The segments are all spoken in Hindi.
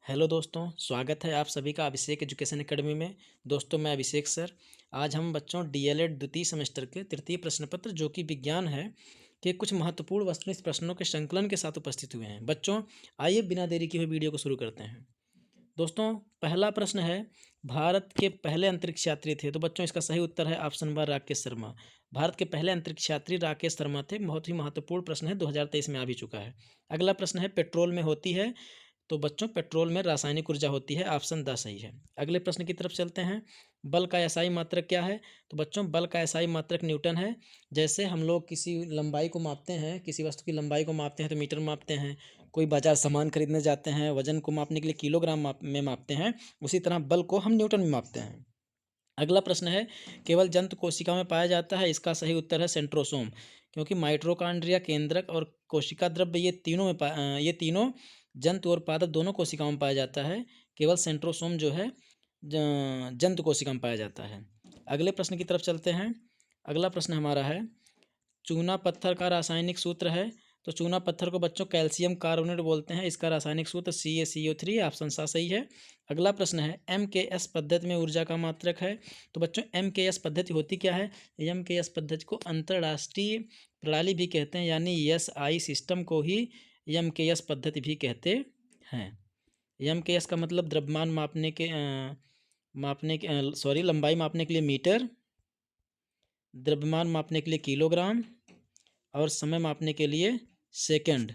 हेलो दोस्तों, स्वागत है आप सभी का अभिषेक एजुकेशन एकेडमी में। दोस्तों मैं अभिषेक सर। आज हम बच्चों डीएलएड द्वितीय सेमेस्टर के तृतीय प्रश्न पत्र जो कि विज्ञान है के कुछ महत्वपूर्ण वस्तुनिष्ठ प्रश्नों के संकलन के साथ उपस्थित हुए हैं। बच्चों आइए बिना देरी किए हुए वीडियो को शुरू करते हैं। दोस्तों पहला प्रश्न है, भारत के पहले अंतरिक्ष यात्री थे। तो बच्चों इसका सही उत्तर है ऑप्शन ब राकेश शर्मा। भारत के पहले अंतरिक्ष यात्री राकेश शर्मा थे। बहुत ही महत्वपूर्ण प्रश्न है, 2023 में आ भी चुका है। अगला प्रश्न है, पेट्रोल में होती है। तो बच्चों पेट्रोल में रासायनिक ऊर्जा होती है, ऑप्शन द सही है। अगले प्रश्न की तरफ चलते हैं, बल का एसआई मात्रक क्या है। तो बच्चों बल का एसआई मात्रक न्यूटन है। जैसे हम लोग किसी लंबाई को मापते हैं, किसी वस्तु की लंबाई को मापते हैं तो मीटर में मापते हैं, कोई बाजार सामान खरीदने जाते हैं वजन को मापने के लिए किलोग्राम में मापते हैं, उसी तरह बल को हम न्यूटन में मापते हैं। अगला प्रश्न है, केवल जंतु कोशिका में पाया जाता है। इसका सही उत्तर है सेंट्रोसोम, क्योंकि माइटोकॉन्ड्रिया, केंद्रक और कोशिका द्रव्य ये तीनों जंतु और पादप दोनों कोशिकाओं में पाया जाता है। केवल सेंट्रोसोम जो है जंतु कोशिका में पाया जाता है। अगले प्रश्न की तरफ चलते हैं। अगला प्रश्न हमारा है, चूना पत्थर का रासायनिक सूत्र है। तो चूना पत्थर को बच्चों कैल्शियम कार्बोनेट बोलते हैं। इसका रासायनिक सूत्र CaCO3, ऑप्शन सा सही है। अगला प्रश्न है, MKS पद्धति में ऊर्जा का मात्रक है। तो बच्चों MKS पद्धति होती क्या है। MKS पद्धति को अंतर्राष्ट्रीय प्रणाली भी कहते हैं, यानी SI सिस्टम को ही MKS पद्धति भी कहते हैं। MKS का मतलब द्रव्यमान लंबाई मापने के लिए मीटर, द्रव्यमान मापने के लिए किलोग्राम और समय मापने के लिए सेकंड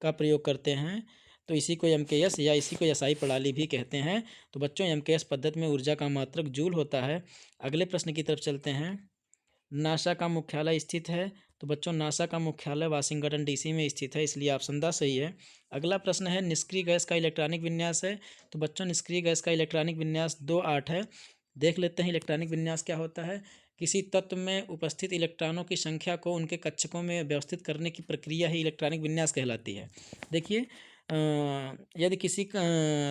का प्रयोग करते हैं। तो इसी को MKS या इसी को SI प्रणाली भी कहते हैं। तो बच्चों MKS पद्धति में ऊर्जा का मात्रक जूल होता है। अगले प्रश्न की तरफ चलते हैं, नासा का मुख्यालय स्थित है। तो बच्चों नासा का मुख्यालय वाशिंगटन DC में स्थित है, इसलिए ऑप्शन द सही है। अगला प्रश्न है, निष्क्रिय गैस का इलेक्ट्रॉनिक विन्यास है। तो बच्चों निष्क्रिय गैस का इलेक्ट्रॉनिक विन्यास 2-8 है। देख लेते हैं इलेक्ट्रॉनिक विन्यास क्या होता है। किसी तत्व में उपस्थित इलेक्ट्रॉनों की संख्या को उनके कक्षकों में व्यवस्थित करने की प्रक्रिया ही इलेक्ट्रॉनिक विन्यास कहलाती है। देखिए, यदि किसी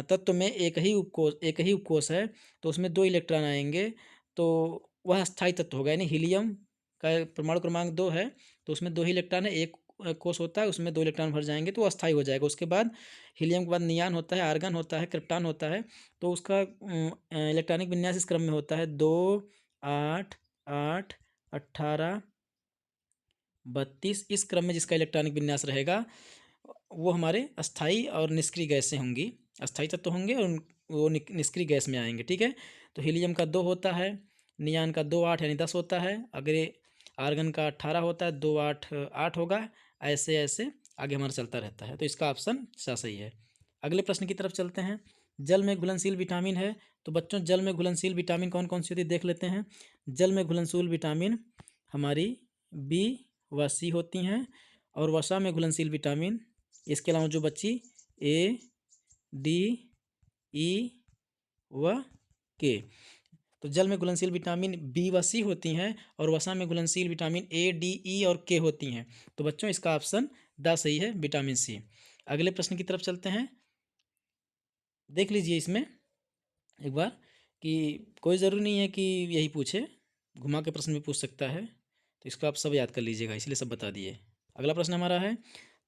तत्व में एक ही उपकोष है तो उसमें 2 इलेक्ट्रॉन आएंगे, तो वह अस्थायी तत्व होगा। यानी हीलियम का परमाणु क्रमांक 2 है तो उसमें 2 ही इलेक्ट्रॉन है, एक कोष होता है उसमें 2 इलेक्ट्रॉन भर जाएंगे तो अस्थायी हो जाएगा। उसके बाद हीलियम के बाद नियान होता है, आर्गन होता है, क्रिप्टॉन होता है। तो उसका इलेक्ट्रॉनिक विन्यास इस क्रम में होता है, 2 8 8 18 32। इस क्रम में जिसका इलेक्ट्रॉनिक विन्यास रहेगा वो हमारे अस्थाई और निष्क्रिय गैस से होंगी। अस्थाई तत्व होंगे और वो निष्क्रिय गैस में आएंगे। ठीक है, तो हीलियम का 2 होता है, नियान का 2 8 यानी 10 होता है, अगर आर्गन का 18 होता है, 2 8 8 होगा। ऐसे ऐसे आगे हमारा चलता रहता है। तो इसका ऑप्शन सा सही है। अगले प्रश्न की तरफ चलते हैं, जल में घुलनशील विटामिन है। तो बच्चों जल में घुलनशील विटामिन कौन कौन सी होती है देख लेते हैं। जल में घुलनशील विटामिन हमारी B व C होती हैं, और वसा में घुलनशील विटामिन इसके अलावा जो बच्ची A D E व K। तो जल में घुलनशील विटामिन B व C होती हैं और वसा में घुलनशील विटामिन A D E और K होती हैं। तो बच्चों इसका ऑप्शन द सही है, विटामिन C। अगले प्रश्न की तरफ चलते हैं। देख लीजिए इसमें एक बार कि कोई ज़रूरी नहीं है कि यही पूछे, घुमा के प्रश्न भी पूछ सकता है। तो इसको आप सब याद कर लीजिएगा, इसलिए सब बता दिए। अगला प्रश्न हमारा है,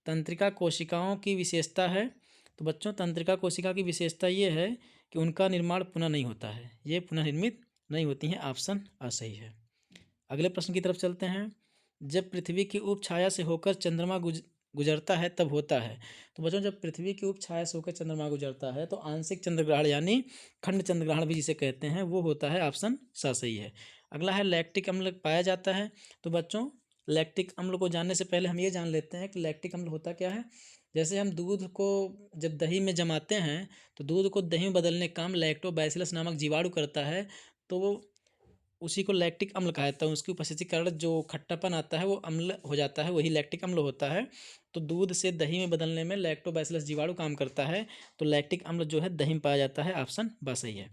तंत्रिका कोशिकाओं की विशेषता है। तो बच्चों तंत्रिका कोशिका की विशेषता ये है कि उनका निर्माण पुनः नहीं होता है, ये पुनर्निर्मित नहीं होती हैं, ऑप्शन अ सही है। अगले प्रश्न की तरफ चलते हैं, जब पृथ्वी की उप छाया से होकर चंद्रमा गुजरता है तब होता है। तो बच्चों जब पृथ्वी की उप छाया से होकर चंद्रमा गुजरता है तो आंशिक चंद्रग्रहण यानी खंड चंद्रग्रहण भी जिसे कहते हैं वो होता है, ऑप्शन सा सही है। अगला है, लैक्टिक अम्ल पाया जाता है। तो बच्चों लैक्टिक अम्ल को जानने से पहले हम ये जान लेते हैं कि लैक्टिक अम्ल होता क्या है। जैसे हम दूध को जब दही में जमाते हैं तो दूध को दही में बदलने का काम लैक्टोबैसिलस नामक जीवाणु करता है, तो वो उसी को लैक्टिक अम्ल कहा जाता है। उसकी उपस्थिति के कारण जो खट्टापन आता है वो अम्ल हो जाता है, वही लैक्टिक अम्ल होता है। तो दूध से दही में बदलने में लैक्टोबैसिलस जीवाणु काम करता है, तो लैक्टिक अम्ल जो है दही में पाया जाता है, ऑप्शन ब सही है।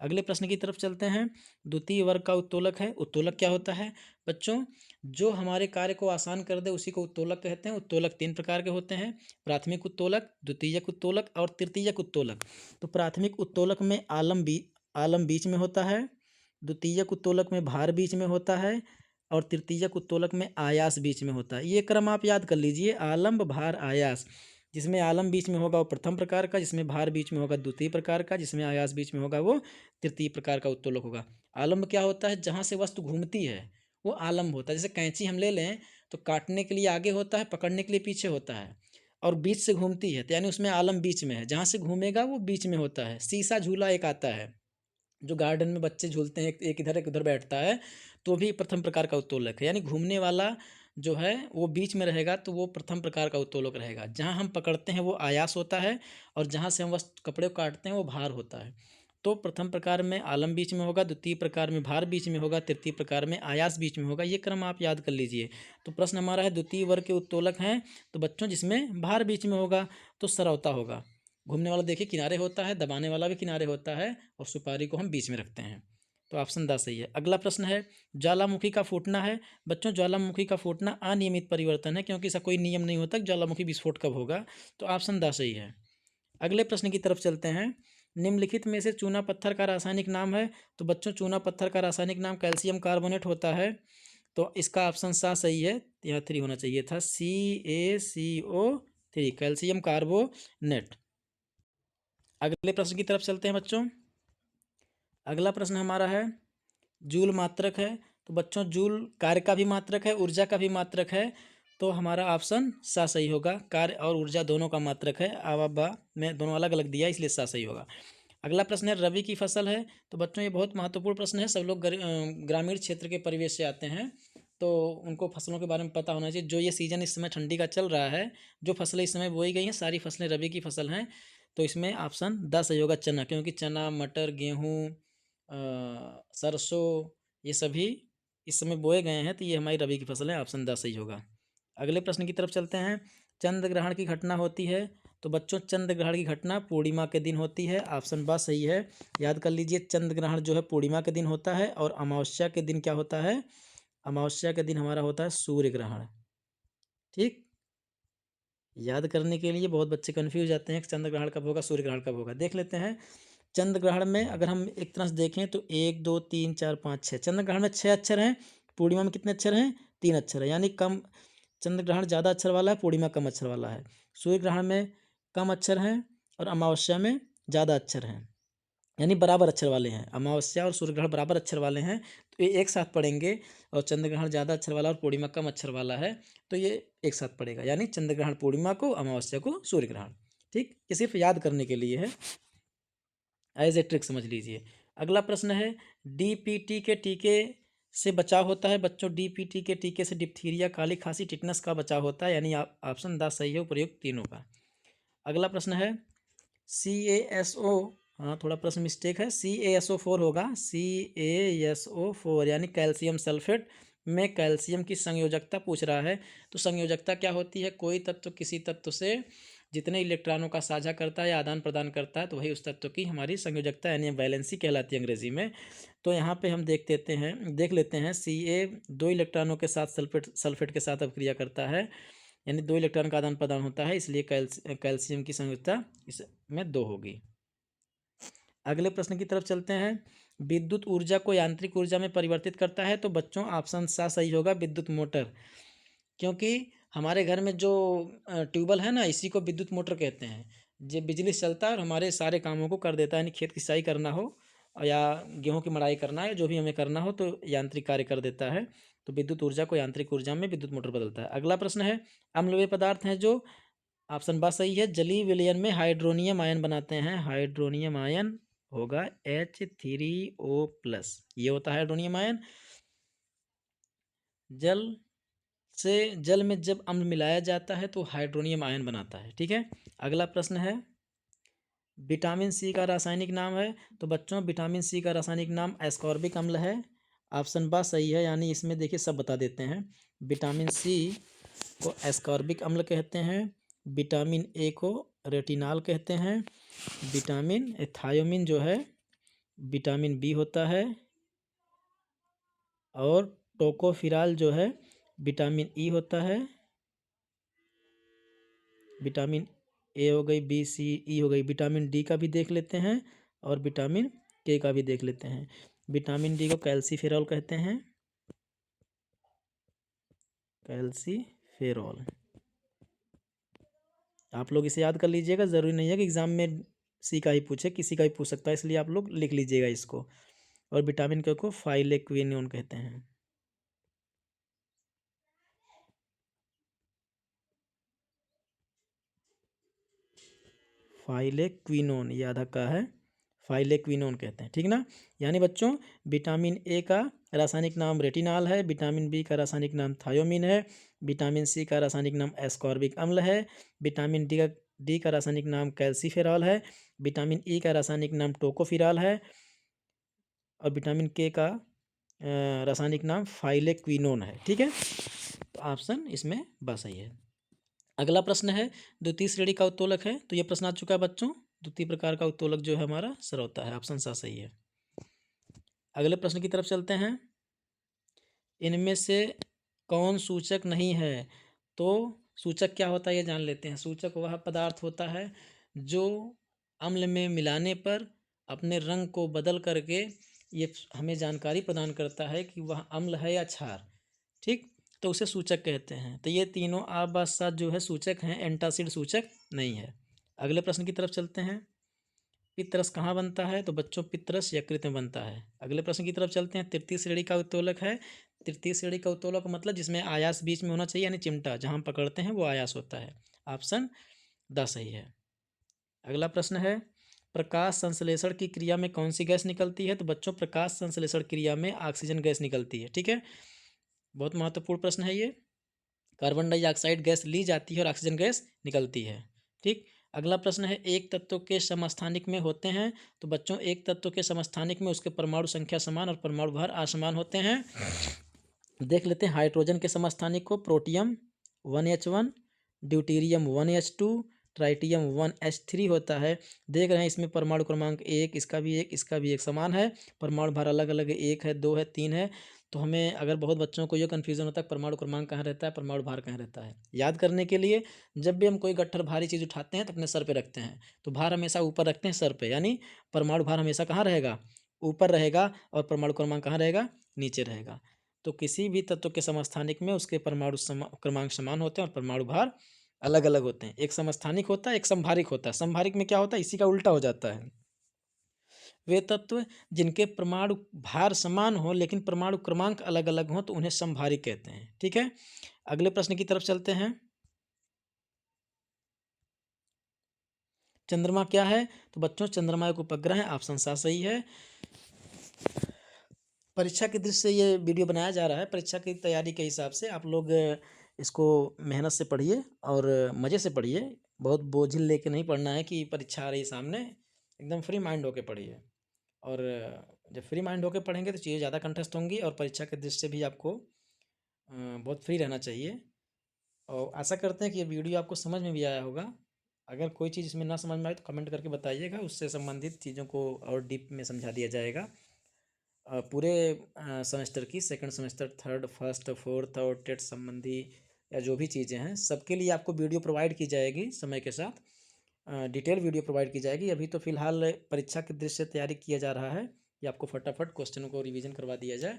अगले प्रश्न की तरफ चलते हैं, द्वितीय वर्ग का उत्तोलक है। उत्तोलक क्या होता है बच्चों, जो हमारे कार्य को आसान कर दे उसी को उत्तोलक कहते हैं। उत्तोलक 3 प्रकार के होते हैं, प्राथमिक उत्तोलक, द्वितीयक उत्तोलक और तृतीयक उत्तोलक। तो प्राथमिक उत्तोलक में आलम बीच में होता है, द्वितीयक उत्तोलक में भार बीच में होता है और तृतीयक उत्तोलक में आयास बीच में होता है। ये क्रम आप याद कर लीजिए, आलम्ब भार आयास। जिसमें आलम बीच में होगा वो प्रथम प्रकार का, जिसमें भार बीच में होगा द्वितीय प्रकार का, जिसमें आयास बीच में होगा वो तृतीय प्रकार का उत्तोलक होगा। आलम्ब क्या होता है, जहाँ से वस्तु घूमती है वो आलम्ब होता है। जैसे कैंची हम ले लें तो काटने के लिए आगे होता है, पकड़ने के लिए पीछे होता है, और बीच से घूमती है तो यानी उसमें आलम बीच में है, जहाँ से घूमेगा वो बीच में होता है। शीशा झूला एक आता है जो गार्डन में बच्चे झूलते हैं, एक इधर एक उधर बैठता है, तो भी प्रथम प्रकार का उत्तोलक है। यानी घूमने वाला जो है वो बीच में रहेगा तो वो प्रथम प्रकार का उत्तोलक रहेगा। जहाँ हम पकड़ते हैं वो आयास होता है, और जहाँ से हम वस्तु कपड़े को काटते हैं वो भार होता है। तो प्रथम प्रकार में आलम बीच में होगा, द्वितीय प्रकार में भार बीच में होगा, तृतीय प्रकार में आयास बीच में होगा। ये क्रम आप याद कर लीजिए। तो प्रश्न हमारा है द्वितीय वर्ग के उत्तोलक हैं तो बच्चों जिसमें भार बीच में होगा तो सरौता होगा। घूमने वाला देखिए किनारे होता है, दबाने वाला भी किनारे होता है, और सुपारी को हम बीच में रखते हैं। तो ऑप्शन 10 सही है। अगला प्रश्न है ज्वालामुखी का फूटना है। बच्चों ज्वालामुखी का फूटना अनियमित परिवर्तन है, क्योंकि ऐसा कोई नियम नहीं होता कि ज्वालामुखी विस्फोट कब होगा। तो ऑप्शन 10 सही है। अगले प्रश्न की तरफ चलते हैं। निम्नलिखित में से चूना पत्थर का रासायनिक नाम है। तो बच्चों चूना पत्थर का रासायनिक नाम कैल्शियम कार्बोनेट होता है। तो इसका ऑप्शन सा सही है, यहाँ 3 होना चाहिए था, CaCO3 कैल्शियम कार्बोनेट। अगले प्रश्न की तरफ चलते हैं बच्चों। अगला प्रश्न हमारा है जूल मात्रक है। तो बच्चों जूल कार्य का भी मात्रक है, ऊर्जा का भी मात्रक है। तो हमारा ऑप्शन सा सही होगा, कार्य और ऊर्जा दोनों का मात्रक है। आवा में दोनों अलग अलग दिया इसलिए सा सही होगा। अगला प्रश्न है रबी की फसल है। तो बच्चों ये बहुत महत्वपूर्ण प्रश्न है। सब लोग ग्रामीण क्षेत्र के परिवेश से आते हैं तो उनको फसलों के बारे में पता होना चाहिए। जो ये सीजन इस समय ठंडी का चल रहा है, जो फसलें इस समय बोई गई हैं सारी फसलें रबी की फसल हैं। तो इसमें ऑप्शन 10 सही होगा, चना, क्योंकि चना, मटर, गेहूँ, सरसों ये सभी इस समय बोए गए हैं, तो ये हमारी रबी की फसल है। ऑप्शन 10 सही होगा। अगले प्रश्न की तरफ चलते हैं। चंद्र ग्रहण की घटना होती है। तो बच्चों चंद्र ग्रहण की घटना पूर्णिमा के दिन होती है। ऑप्शन 12 सही है। याद कर लीजिए चंद्र ग्रहण जो है पूर्णिमा के दिन होता है, और अमावस्या के दिन क्या होता है, अमावस्या के दिन हमारा होता है सूर्य ग्रहण। ठीक, याद करने के लिए बहुत बच्चे कन्फ्यूज जाते हैं कि चंद्र ग्रहण कब होगा, सूर्य ग्रहण कब होगा। देख लेते हैं। चंद्र ग्रहण में अगर हम एक तरह से देखें तो 1 2 3 4 5 6, चंद्र ग्रहण में 6 अक्षर हैं। पूर्णिमा में कितने अक्षर हैं, 3 अक्षर है। यानी कम चंद्र ग्रहण ज़्यादा अक्षर वाला है, पूर्णिमा कम अक्षर वाला है। सूर्य ग्रहण में कम अक्षर हैं और अमावस्या में ज़्यादा अक्षर हैं, यानी बराबर अक्षर वाले हैं। अमावस्या और सूर्य ग्रहण बराबर अक्षर वाले हैं तो ये एक साथ पढ़ेंगे, और चंद्र ग्रहण ज़्यादा अक्षर वाला और पूर्णिमा कम अक्षर वाला है तो ये एक साथ पड़ेगा, यानी चंद्र ग्रहण पूर्णिमा को, अमावस्या को सूर्य ग्रहण। ठीक, ये सिर्फ याद करने के लिए है, एज ए ट्रिक समझ लीजिए। अगला प्रश्न है DPT के टीके से बचाव होता है। बच्चों DPT के टीके से डिप्थीरिया, काली खांसी, टिटनस का बचाव होता है, यानी ऑप्शन 10 सही है उपयुक्त तीनों का। अगला प्रश्न है CaSO, हाँ थोड़ा प्रश्न मिस्टेक है, CaSO4 होगा, CaSO4 यानी कैल्शियम सल्फेट में कैल्शियम की संयोजकता पूछ रहा है। तो संयोजकता क्या होती है, कोई तत्व किसी तत्व से जितने इलेक्ट्रॉनों का साझा करता है या आदान प्रदान करता है तो वही उस तत्व की हमारी संयोजकता यानी वैलेंसी कहलाती है अंग्रेजी में। तो यहाँ पे हम देख लेते हैं Ca 2 इलेक्ट्रॉनों के साथ सल्फेट के साथ अभिक्रिया करता है, यानी 2 इलेक्ट्रॉन का आदान प्रदान होता है, इसलिए कैल्शियम की संयोजकता इसमें 2 होगी। अगले प्रश्न की तरफ चलते हैं। विद्युत ऊर्जा को यांत्रिक ऊर्जा में परिवर्तित करता है। तो बच्चों ऑप्शन सा सही होगा, विद्युत मोटर, क्योंकि हमारे घर में जो ट्यूबवेल है ना इसी को विद्युत मोटर कहते हैं। ये बिजली से चलता है और हमारे सारे कामों को कर देता है, यानी खेत की सिंचाई करना हो या गेहूं की मड़ाई करना है, जो भी हमें करना हो तो यांत्रिक कार्य कर देता है। तो विद्युत ऊर्जा को यांत्रिक ऊर्जा में विद्युत मोटर बदलता है। अगला प्रश्न है अम्लवीय पदार्थ हैं जो, ऑप्शन बा सही है, जलीय विलयन में हाइड्रोनियम आयन बनाते हैं। हाइड्रोनियम आयन होगा H3O+, ये होता है हाइड्रोनियम आयन। जल में जब अम्ल मिलाया जाता है तो हाइड्रोनियम आयन बनाता है। ठीक है, अगला प्रश्न है विटामिन सी का रासायनिक नाम है। तो बच्चों विटामिन सी का रासायनिक नाम एस्कॉर्बिक अम्ल है। ऑप्शन बा सही है, यानी इसमें देखिए सब बता देते हैं। विटामिन सी को एस्कॉर्बिक अम्ल कहते हैं, विटामिन ए को रेटिनॉल कहते हैं, विटामिन थायोमिन जो है विटामिन बी होता है, और टोकोफिराल जो है विटामिन ई होता है। विटामिन ए हो गई, बी सी ई हो गई, विटामिन डी का भी देख लेते हैं और विटामिन के का भी देख लेते हैं। विटामिन डी को कैल्सीफेरॉल कहते हैं, कैल्सीफेरॉल। आप लोग इसे याद कर लीजिएगा, ज़रूरी नहीं है कि एग्ज़ाम में सी का ही पूछे, किसी का भी पूछ सकता है, इसलिए आप लोग लिख लीजिएगा इसको। और विटामिन के को फाइलेक्विनोन कहते हैं। फाइलेक्विनोन, ये आधा का है, फाइलेक्विनोन कहते हैं, ठीक ना। यानी बच्चों विटामिन ए का रासायनिक नाम रेटिनॉल है, विटामिन बी का रासायनिक नाम थायोमीन है, विटामिन सी का रासायनिक नाम एस्कॉर्बिक अम्ल है, विटामिन डी का रासायनिक नाम कैल्सीफेरॉल है, विटामिन ई का रासायनिक नाम टोकोफिरॉल है, और विटामिन के का रासायनिक नाम फाइलेक्विनोन है, ठीक है। तो ऑप्शन इसमें बस सही है। अगला प्रश्न है द्वितीय श्रेणी का उत्तोलक है, तो ये प्रश्न आ चुका है बच्चों। द्वितीय प्रकार का उत्तोलक जो है हमारा सरौता है, ऑप्शन सा सही है। अगले प्रश्न की तरफ चलते हैं। इनमें से कौन सूचक नहीं है? तो सूचक क्या होता है ये जान लेते हैं। सूचक वह पदार्थ होता है जो अम्ल में मिलाने पर अपने रंग को बदल करके ये हमें जानकारी प्रदान करता है कि वह अम्ल है या क्षार, ठीक। तो उसे सूचक कहते हैं। तो ये तीनों आबासात जो है सूचक हैं, एंटासिड सूचक नहीं है। अगले प्रश्न की तरफ चलते हैं। पित्तरस कहाँ बनता है? तो बच्चों पित्तरस यकृत में बनता है। अगले प्रश्न की तरफ चलते हैं। तृतीय श्रेणी का उत्तोलक है। तृतीय श्रेणी का उत्तोलक मतलब जिसमें आयास बीच में होना चाहिए, यानी चिमटा जहाँ हम पकड़ते हैं वो आयास होता है। ऑप्शन द सही है। अगला प्रश्न है प्रकाश संश्लेषण की क्रिया में कौन सी गैस निकलती है? तो बच्चों प्रकाश संश्लेषण क्रिया में ऑक्सीजन गैस निकलती है, ठीक है। बहुत महत्वपूर्ण प्रश्न है ये। कार्बन डाइऑक्साइड गैस ली जाती है और ऑक्सीजन गैस निकलती है, ठीक। अगला प्रश्न है एक तत्व के समस्थानिक में होते हैं। तो बच्चों एक तत्व के समस्थानिक में उसके परमाणु संख्या समान और परमाणु भार असमान होते हैं। देख लेते हैं हाइड्रोजन के समस्थानिक को। Protium 1H1, deuterium 1H2, tritium 1H3 होता है। देख रहे हैं इसमें परमाणु क्रमांक 1, इसका भी 1, इसका भी 1 समान है। परमाणु भार अलग अलग है, 1 है, 2 है, 3 है। तो हमें अगर बहुत बच्चों को ये कन्फ्यूज़न होता है परमाणु क्रमांक कहाँ रहता है, परमाणु भार कहाँ रहता है, याद करने के लिए जब भी हम कोई गट्ठर भारी चीज़ उठाते हैं तो अपने सर पे रखते हैं, तो भार हमेशा ऊपर रखते हैं सर पे, यानी परमाणु भार हमेशा कहाँ रहेगा, ऊपर रहेगा, और परमाणु क्रमांक कहाँ रहेगा, नीचे रहेगा। तो किसी भी तत्व के समस्थानिक में उसके परमाणु क्रमांक समान होते हैं और परमाणु भार अलग अलग होते हैं। एक समस्थानिक होता है, एक संभारिक होता है। संभारिक में क्या होता है, इसी का उल्टा हो जाता है। वे तत्व जिनके परमाणु भार समान हो लेकिन परमाणु क्रमांक अलग अलग हो तो उन्हें संभारिक कहते हैं, ठीक है। अगले प्रश्न की तरफ चलते हैं। चंद्रमा क्या है? तो बच्चों चंद्रमा एक उपग्रह है, ऑप्शन सा सही है। परीक्षा की दृष्टि से ये वीडियो बनाया जा रहा है। परीक्षा की तैयारी के हिसाब से आप लोग इसको मेहनत से पढ़िए और मज़े से पढ़िए। बहुत बोझिल लेके नहीं पढ़ना है कि परीक्षा आ रही सामने, एकदम फ्री माइंड होके पढ़िए। और जब फ्री माइंड होके पढ़ेंगे तो चीज़ें ज़्यादा कंठस्थ होंगी और परीक्षा के दृष्टि से भी आपको बहुत फ्री रहना चाहिए। और आशा करते हैं कि ये वीडियो आपको समझ में भी आया होगा। अगर कोई चीज़ इसमें ना समझ में आए तो कमेंट करके बताइएगा, उससे संबंधित चीज़ों को और डीप में समझा दिया जाएगा। पूरे सेमेस्टर की second semester, third, first, fourth और टेट संबंधी या जो भी चीज़ें हैं सबके लिए आपको वीडियो प्रोवाइड की जाएगी समय के साथ। डिटेल वीडियो प्रोवाइड की जाएगी। अभी तो फिलहाल परीक्षा के दृष्टि से तैयारी किया जा रहा है कि आपको फटाफट क्वेश्चनों को रिवीजन करवा दिया जाए।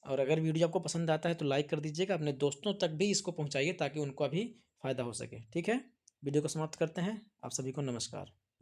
और अगर वीडियो आपको पसंद आता है तो लाइक कर दीजिएगा, अपने दोस्तों तक भी इसको पहुंचाइए ताकि उनको भी फ़ायदा हो सके, ठीक है। वीडियो को समाप्त करते हैं। आप सभी को नमस्कार।